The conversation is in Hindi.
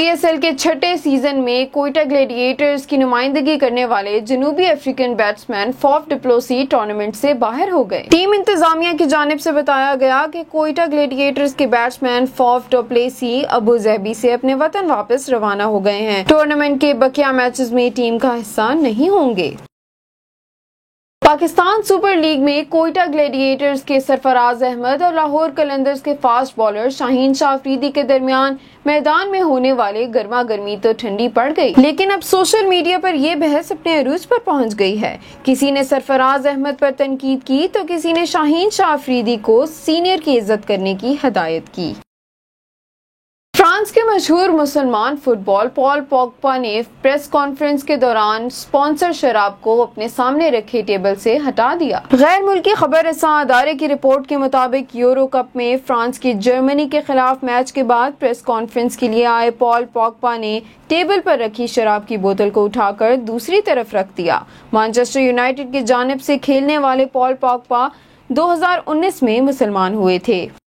पीएसएल के छठे सीजन में कोयटा ग्लैडिएटर्स की नुमाइंदगी करने वाले जनूबी African batsman फॉफ du Plessis tournament से बाहर हो गए। टीम इंतजामिया की जानिब से बताया गया कि कोयटा ग्लैडिएटर्स के batsman फॉफ du Plessis Abu Dhabi से अपने वतन वापस रवाना हो गए हैं। टूर्नामेंट के बकिया मैचेस में टीम का हिस्सा नहीं होंगे। पाकिस्तान सुपर लीग में कोयटा ग्लैडिएटर्स के सरफराज अहमद और लाहौर कलंदर्स के फास्ट बॉलर शाहीन शाह अफरीदी के दरमियान मैदान में होने वाले गर्मा गर्मी तो ठंडी पड़ गई, लेकिन अब सोशल मीडिया पर यह बहस अपने अरूज पर पहुंच गई है। किसी ने सरफराज अहमद पर तनकीद की तो किसी ने शाहीन शाह अफरीदी को सीनियर की इज्जत करने की हिदायत की। फ्रांस के मशहूर मुसलमान फुटबॉल पॉल पोग्बा ने प्रेस कॉन्फ्रेंस के दौरान स्पॉन्सर शराब को अपने सामने रखे टेबल से हटा दिया। गैर मुल्की खबर रसां अदारे की रिपोर्ट के मुताबिक यूरो कप में फ्रांस की जर्मनी के खिलाफ मैच के बाद प्रेस कॉन्फ्रेंस के लिए आए पॉल पोग्बा ने टेबल पर रखी शराब की बोतल को उठाकर दूसरी तरफ रख दिया। मैनचेस्टर यूनाइटेड की जानिब से खेलने वाले पॉल पोग्बा 2019 में मुसलमान हुए थे।